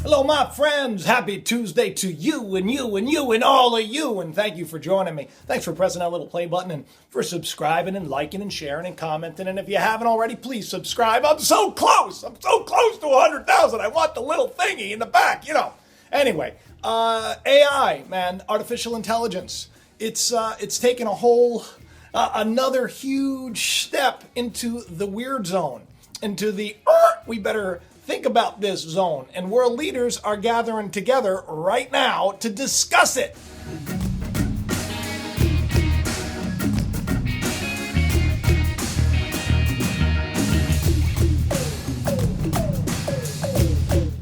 Hello, my friends. Happy Tuesday to you and you and you and all of you. And thank you for joining me. Thanks for pressing that little play button and for subscribing and liking and sharing and commenting. And if you haven't already, please subscribe. I'm so close. I'm so close to 100,000. I want the little thingy in the back, you know. Anyway, AI, man, artificial intelligence. It's taken a whole, another huge step into the weird zone, into the, we better think about this zone, and world leaders are gathering together right now to discuss it.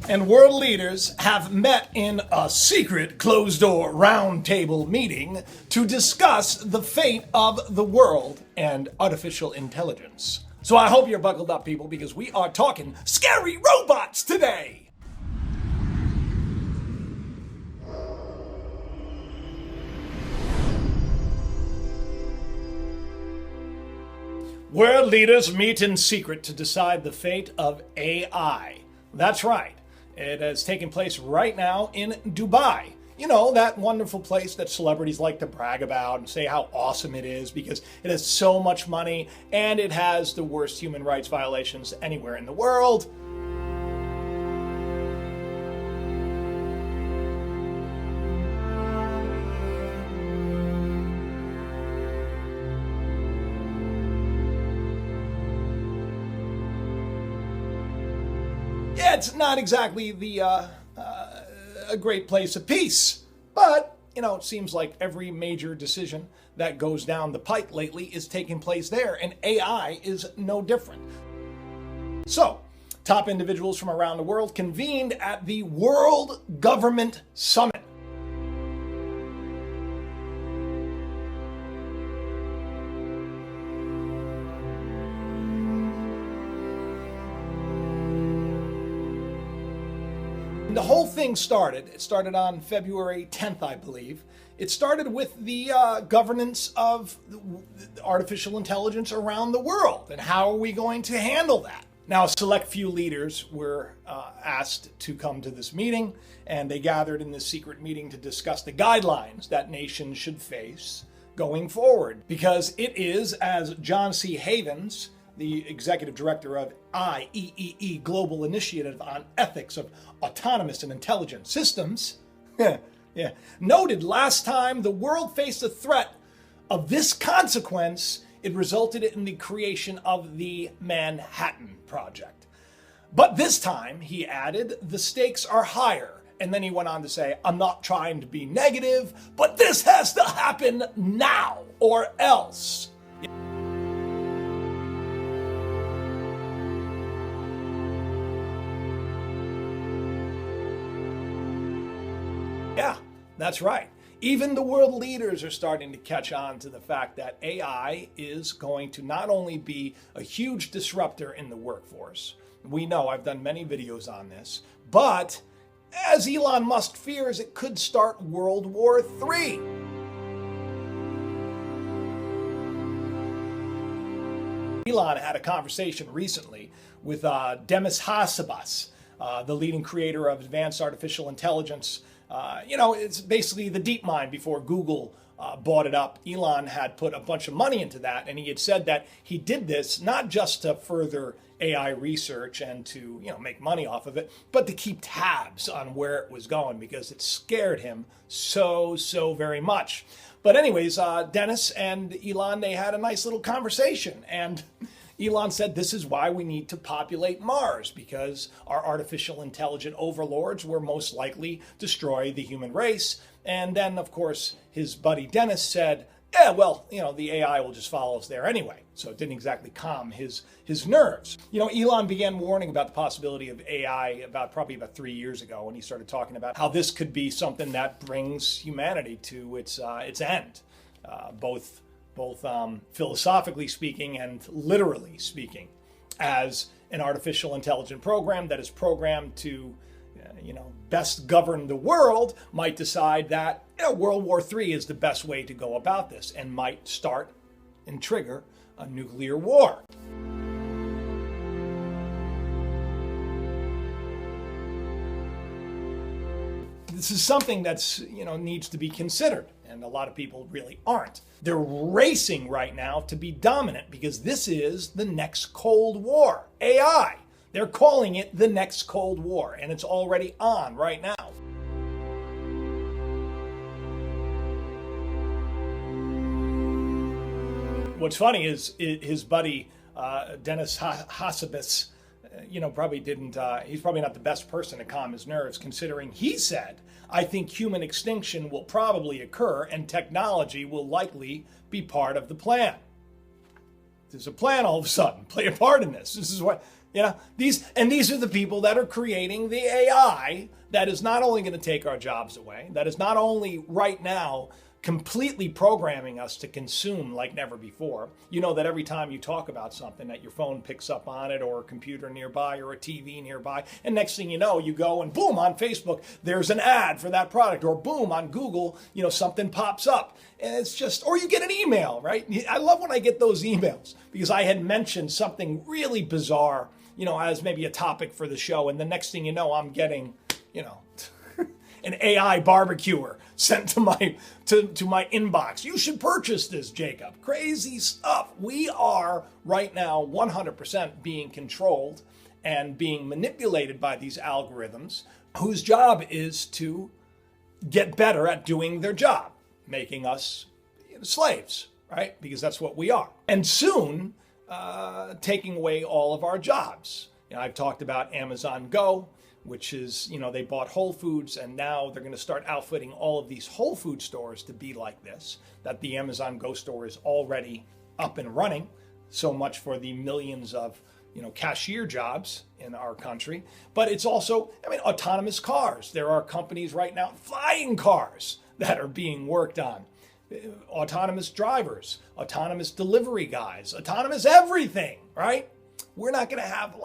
And world leaders have met in a secret closed-door roundtable meeting to discuss the fate of the world and artificial intelligence. So I hope you're buckled up, people, because we are talking scary robots today. World leaders meet in secret to decide the fate of AI. That's right. It has taken place right now in Dubai. You know, that wonderful place that celebrities like to brag about and say how awesome it is because it has so much money and it has the worst human rights violations anywhere in the world. Yeah, it's not exactly a great place of peace. But, you know, it seems like every major decision that goes down the pipe lately is taking place there, and AI is no different. So, top individuals from around the world convened at the World Government Summit. The whole thing started on February 10th, I believe. It started with the governance of artificial intelligence around the world and how are we going to handle that. Now, a select few leaders were asked to come to this meeting, and they gathered in this secret meeting to discuss the guidelines that nations should face going forward. Because it is, as John C. Havens, the executive director of IEEE Global Initiative on Ethics of Autonomous and Intelligent Systems, noted last time the world faced a threat of this consequence, it resulted in the creation of the Manhattan Project. But this time, he added, the stakes are higher. And then he went on to say, I'm not trying to be negative, but this has to happen now or else. Yeah, that's right. Even the world leaders are starting to catch on to the fact that AI is going to not only be a huge disruptor in the workforce. We know, I've done many videos on this, but as Elon Musk fears, it could start World War III. Elon had a conversation recently with Demis Hassabis, the leading creator of advanced artificial intelligence. It's basically the deep mind before Google bought it up. Elon had put a bunch of money into that, and he had said that he did this not just to further AI research and to, make money off of it, but to keep tabs on where it was going because it scared him so very much. But anyways, Demis and Elon, they had a nice little conversation, and Elon said this is why we need to populate Mars, because our artificial intelligent overlords will most likely destroy the human race. And then, of course, his buddy Demis said, yeah, well, the AI will just follow us there anyway. So it didn't exactly calm his nerves. Elon began warning about the possibility of AI probably about 3 years ago, when he started talking about how this could be something that brings humanity to its end, both philosophically speaking and literally speaking, as an artificial intelligent program that is programmed to, best govern the world, might decide that World War III is the best way to go about this and might start and trigger a nuclear war. This is something that's, needs to be considered, and a lot of people really aren't. They're racing right now to be dominant because this is the next Cold War. AI. They're calling it the next Cold War, and it's already on right now. What's funny is his buddy Demis Hassabis, probably didn't. He's probably not the best person to calm his nerves, considering he said, "I think human extinction will probably occur, and technology will likely be part of the plan." There's a plan all of a sudden. Play a part in this. This is what these are the people that are creating the AI that is not only going to take our jobs away, that is not only right now completely programming us to consume like never before. You know that every time you talk about something that your phone picks up on it, or a computer nearby, or a TV nearby, and next thing you know, you go and boom, on Facebook, there's an ad for that product, or boom, on Google, something pops up. And it's just, or you get an email, right? I love when I get those emails because I had mentioned something really bizarre, as maybe a topic for the show, and the next thing you know, I'm getting, an AI barbecuer sent to my inbox. You should purchase this, Jacob. Crazy stuff. We are right now 100% being controlled and being manipulated by these algorithms whose job is to get better at doing their job, making us slaves, right? Because that's what we are. And soon, taking away all of our jobs. I've talked about Amazon Go, which is, they bought Whole Foods, and now they're going to start outfitting all of these Whole Food stores to be like this, that the Amazon Go store is already up and running. So much for the millions of, cashier jobs in our country. But it's also, autonomous cars. There are companies right now, flying cars, that are being worked on. Autonomous drivers, autonomous delivery guys, autonomous everything, right? We're not going to have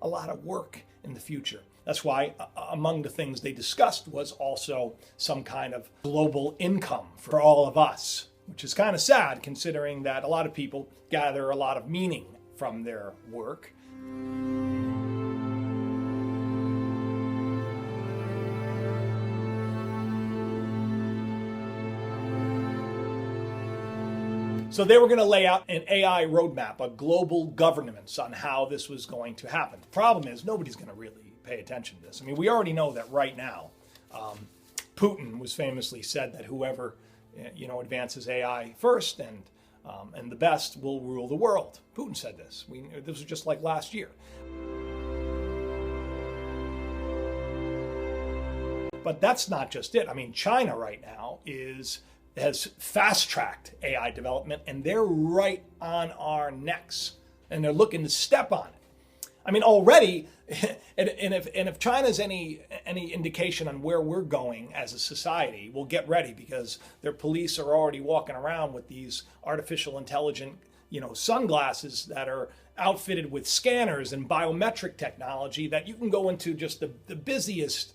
a lot of work in the future. That's why among the things they discussed was also some kind of global income for all of us, which is kind of sad considering that a lot of people gather a lot of meaning from their work. So they were going to lay out an AI roadmap, a global governance on how this was going to happen. The problem is nobody's going to really pay attention to this. We already know that right now. Putin was famously said that whoever advances AI first and the best will rule the world. Putin said this. This was just like last year. But that's not just it. China right now has fast-tracked AI development, and they're right on our necks, and they're looking to step on it. Already, and if China's any indication on where we're going as a society, we'll get ready because their police are already walking around with these artificial intelligent, sunglasses that are outfitted with scanners and biometric technology that you can go into just the busiest,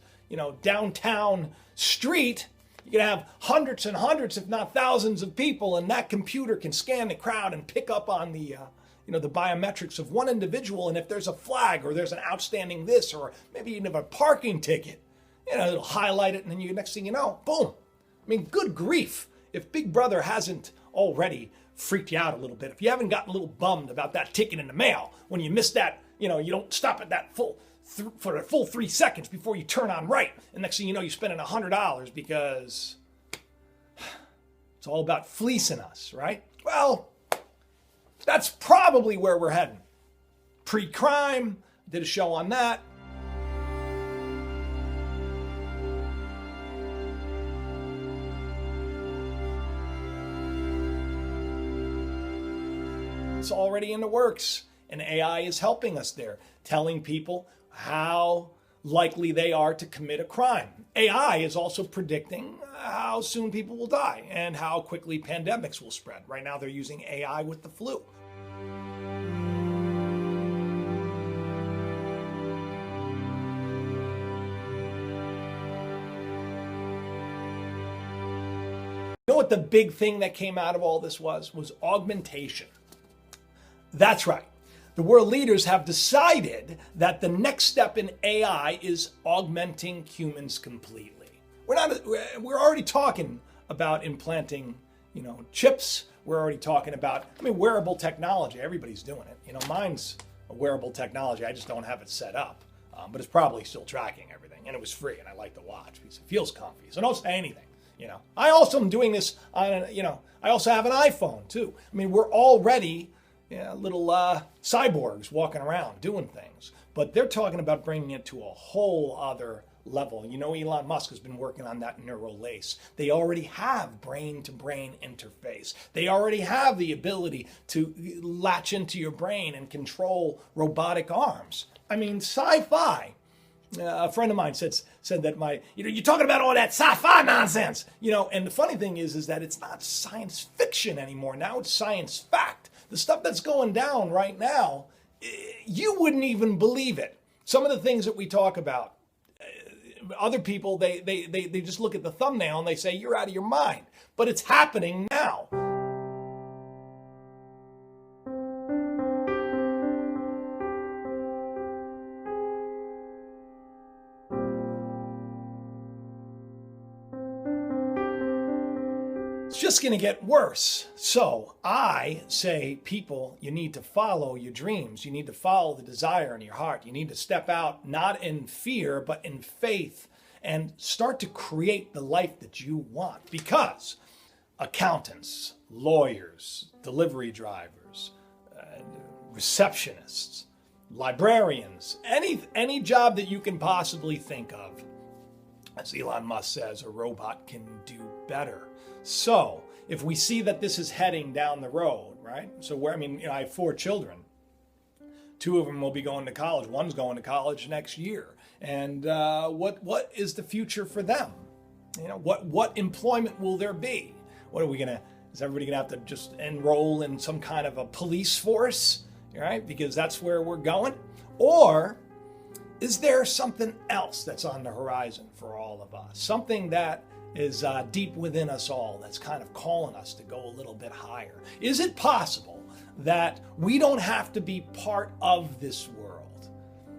downtown street. You can have hundreds and hundreds, if not thousands of people, and that computer can scan the crowd and pick up on the biometrics of one individual. And if there's a flag or there's an outstanding this, or maybe you have a parking ticket, it'll highlight it, and then next thing you know, boom. Good grief. If Big Brother hasn't already freaked you out a little bit, if you haven't gotten a little bummed about that ticket in the mail, when you miss that, you don't stop at that for a full 3 seconds before you turn on right. And next thing you know, you're spending $100 because it's all about fleecing us, right? Well, that's probably where we're heading. Pre-crime, did a show on that. It's already in the works, and AI is helping us there, telling people how likely they are to commit a crime. AI is also predicting how soon people will die and how quickly pandemics will spread. Right now they're using AI with the flu. You know what the big thing that came out of all this was augmentation. That's right. The world leaders have decided that the next step in AI is augmenting humans completely. We're already talking about implanting, chips. We're already talking about, wearable technology. Everybody's doing it. Mine's a wearable technology. I just don't have it set up, but it's probably still tracking everything. And it was free, and I like to watch because it feels comfy. So don't say anything. I also am doing this on, I also have an iPhone too. We're already little cyborgs walking around doing things, but they're talking about bringing it to a whole other level. Elon Musk has been working on that neural lace. They already have brain-to-brain interface. They already have the ability to latch into your brain and control robotic arms. Sci-fi. A friend of mine said that you're talking about all that sci-fi nonsense. And the funny thing is that it's not science fiction anymore. Now it's science fact. The stuff that's going down right now, you wouldn't even believe it. Some of the things that we talk about, other people, they just look at the thumbnail and they say, you're out of your mind. But it's happening now. It's just going to get worse. So I say, people, you need to follow your dreams. You need to follow the desire in your heart. You need to step out, not in fear, but in faith, and start to create the life that you want. Because accountants, lawyers, delivery drivers, receptionists, librarians, any job that you can possibly think of, as Elon Musk says, a robot can do better. So if we see that this is heading down the road, right? So I have 4 children. 2 of them will be going to college. One's going to college next year. And what is the future for them? What employment will there be? Is everybody gonna have to just enroll in some kind of a police force, right? Because that's where we're going? Or is there something else that's on the horizon for all of us? Something that is deep within us all that's kind of calling us to go a little bit higher? Is it possible that we don't have to be part of this world?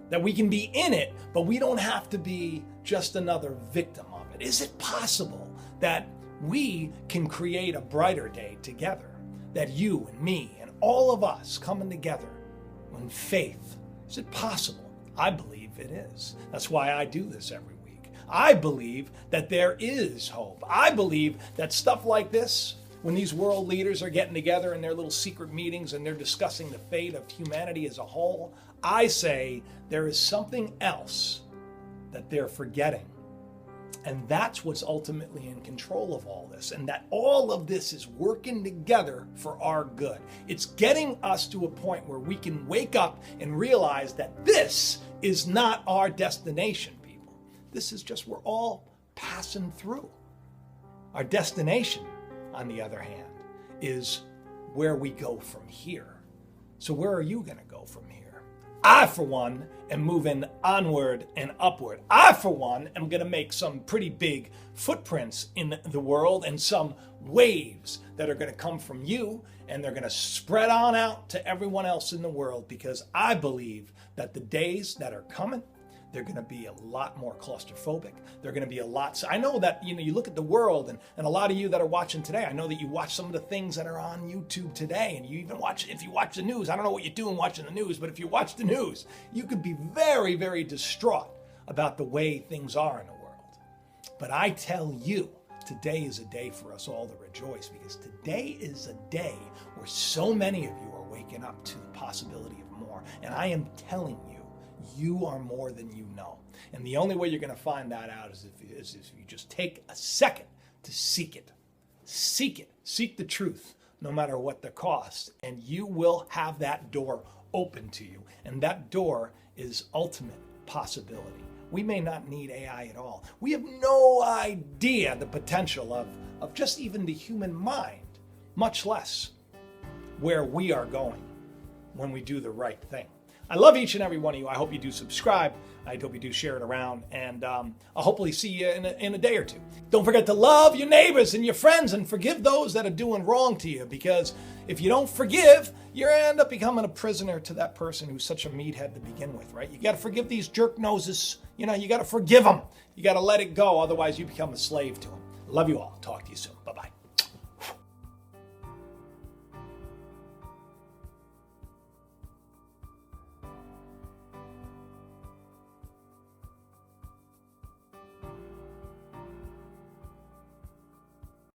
That we can be in it, but we don't have to be just another victim of it? Is it possible that we can create a brighter day together? That you and me and all of us coming together in faith, is it possible? I believe it is. That's why I do this every week. I believe that there is hope. I believe that stuff like this, when these world leaders are getting together in their little secret meetings and they're discussing the fate of humanity as a whole, I say there is something else that they're forgetting. And that's what's ultimately in control of all this. And that all of this is working together for our good. It's getting us to a point where we can wake up and realize that this is not our destination, people. This is just, we're all passing through. Our destination, on the other hand, is where we go from here. So where are you going to go from here? I, for one, am moving onward and upward. I, for one, am going to make some pretty big footprints in the world and some waves that are going to come from you, and they're going to spread on out to everyone else in the world, because I believe that the days that are coming, they're going to be a lot more claustrophobic. They're going to be a lot. I know that, you look at the world, and a lot of you that are watching today, I know that you watch some of the things that are on YouTube today, and you even watch, if you watch the news, I don't know what you're doing watching the news, but if you watch the news, you could be very, very distraught about the way things are in the world. But I tell you, today is a day for us all to rejoice, because today is a day where so many of you are waking up to the possibility of more. And I am telling you, you are more than you know. And the only way you're going to find that out is if you just take a second to seek it. Seek it. Seek the truth, no matter what the cost. And you will have that door open to you. And that door is ultimate possibility. We may not need AI at all. We have no idea the potential of just even the human mind, much less where we are going when we do the right thing. I love each and every one of you. I hope you do subscribe. I hope you do share it around, and I'll hopefully see you in a day or two. Don't forget to love your neighbors and your friends and forgive those that are doing wrong to you, because if you don't forgive, you end up becoming a prisoner to that person who's such a meathead to begin with, right? You got to forgive these jerk noses. You got to forgive them. You got to let it go. Otherwise, you become a slave to them. Love you all. Talk to you soon. Bye-bye.